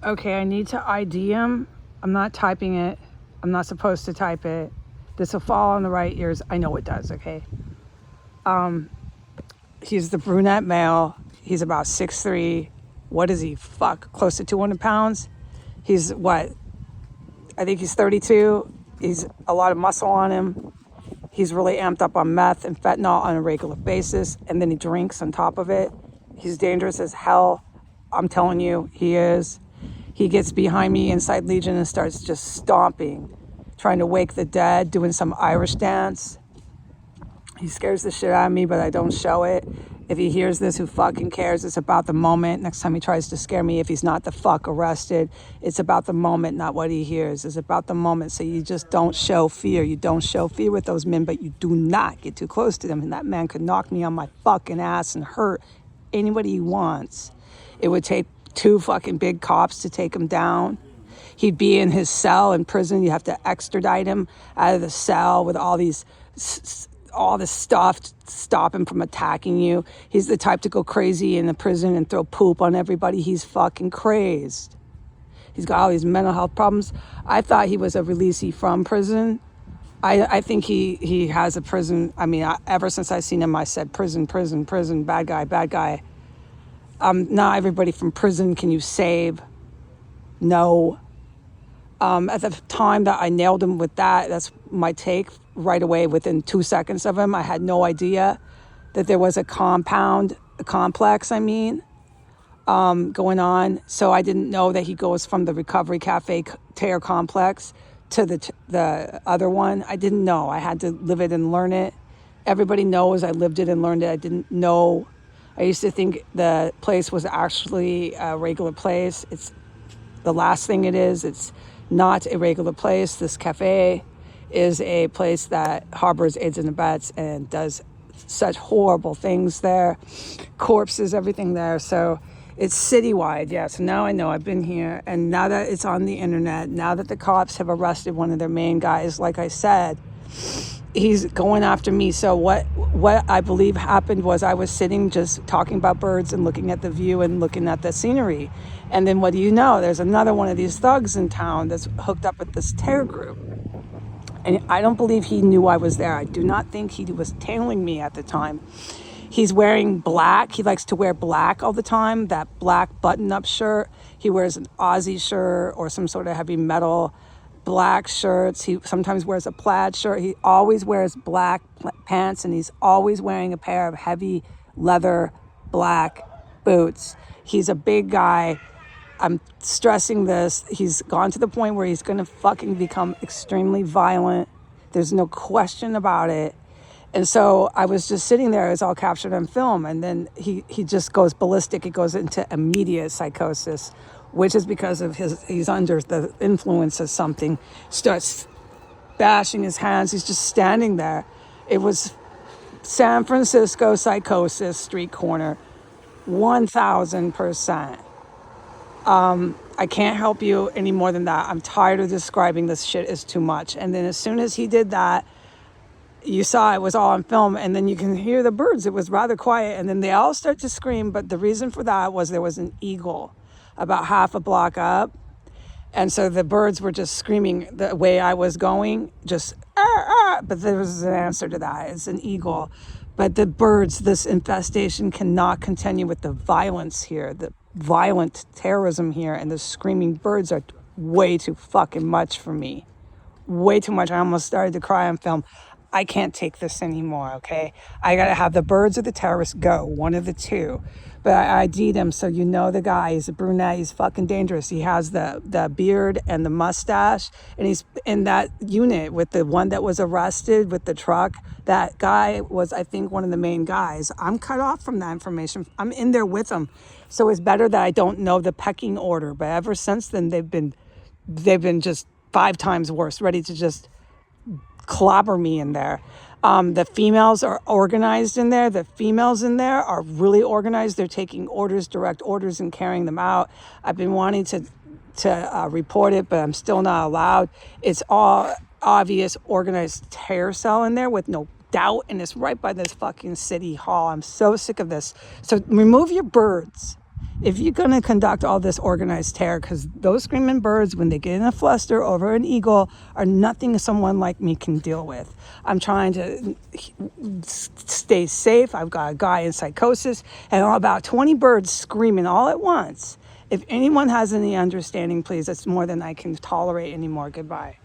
Okay, I need to ID him. I'm not typing it. I'm not supposed to type it. This will fall on the right ears. I know it does, okay? He's the brunette male. He's about 6'3". What is he? Fuck, close to 200 pounds. He's what? I think he's 32. He's a lot of muscle on him. He's really amped up on meth and fentanyl on a regular basis. And then he drinks on top of it. He's dangerous as hell. I'm telling you, he is. He gets behind me inside Legion and starts just stomping, trying to wake the dead, doing some Irish dance. He scares the shit out of me, but I don't show it. If he hears this, who fucking cares? It's about the moment. Next time he tries to scare me, if he's not the fuck arrested, it's about the moment, not what he hears. It's about the moment. So you just don't show fear. You don't show fear with those men, but you do not get too close to them. And that man could knock me on my fucking ass and hurt anybody he wants. It would take 2 fucking big cops to take him down. He'd be in his cell in prison. You have to extradite him out of the cell with all this stuff to stop him from attacking you. He's the type to go crazy in the prison and throw poop on everybody. He's fucking crazed. He's got all these mental health problems. I thought he was a releasee from prison. I think he has a prison. I mean, ever since I seen him, I said prison, prison, prison, bad guy, bad guy. Not everybody from prison can you save. No. At the time that I nailed him with that's my take right away within 2 seconds of him. I had no idea that there was a complex, going on. So I didn't know that he goes from the Recovery Cafe Tear complex to the other one. I didn't know. I had to live it and learn it. Everybody knows I lived it and learned it. I didn't know. I used to think the place was actually a regular place. It's the last thing it is. It's not a regular place. This cafe is a place that harbors aids and abets and does such horrible things there. Corpses, everything there. So it's citywide. Yeah, so now I know. I've been here. And now that it's on the internet, now that the cops have arrested one of their main guys, like I said, he's going after me. So what I believe happened was I was sitting just talking about birds and looking at the view and looking at the scenery. And then what do you know? There's another one of these thugs in town that's hooked up with this terror group. And I don't believe he knew I was there. I do not think he was tailing me at the time. He's wearing black. He likes to wear black all the time, that black button-up shirt. He wears an Aussie shirt or some sort of heavy metal black shirts. He sometimes wears a plaid shirt. He always wears black pants, and he's always wearing a pair of heavy leather black boots. He's a big guy. I'm stressing this. He's gone to the point where he's going to fucking become extremely violent. There's no question about it. And so I was just sitting there. It's all captured on film. And then he just goes ballistic. He goes into immediate psychosis, which is because of he's under the influence of something. Starts bashing his hands. He's just standing there. It was San Francisco psychosis, street corner, 1,000%. I can't help you any more than that. I'm tired of describing this shit is too much. And then as soon as he did that, you saw it was all on film, and then you can hear the birds. It was rather quiet, and then they all start to scream. But the reason for that was there was an eagle about half a block up, and so the birds were just screaming the way I was going, just but there was an answer to that. It's an eagle. But the birds, this infestation cannot continue with the violence here, the violent terrorism here, and the screaming birds are way too fucking much for me. Way too much. I almost started to cry on film. I can't take this anymore, okay? I gotta have the birds or the terrorists go, one of the two. But I ID'd him, so you know the guy. He's a brunette. He's fucking dangerous. He has the beard and the mustache, and he's in that unit with the one that was arrested with the truck. That guy was, I think, one of the main guys. I'm cut off from that information. I'm in there with him, so it's better that I don't know the pecking order. But ever since then, they've been just 5 times worse, ready to just clobber me in there. The females are organized in there. The females in there are really organized. They're taking orders, direct orders, and carrying them out. I've been wanting to report it, but I'm still not allowed. It's all obvious organized terror cell in there with no doubt, and it's right by this fucking city hall. I'm so sick of this. So remove your birds if you're going to conduct all this organized terror, because those screaming birds, when they get in a fluster over an eagle, are nothing someone like me can deal with. I'm trying to stay safe. I've got a guy in psychosis and about 20 birds screaming all at once. If anyone has any understanding, please, that's more than I can tolerate anymore. Goodbye.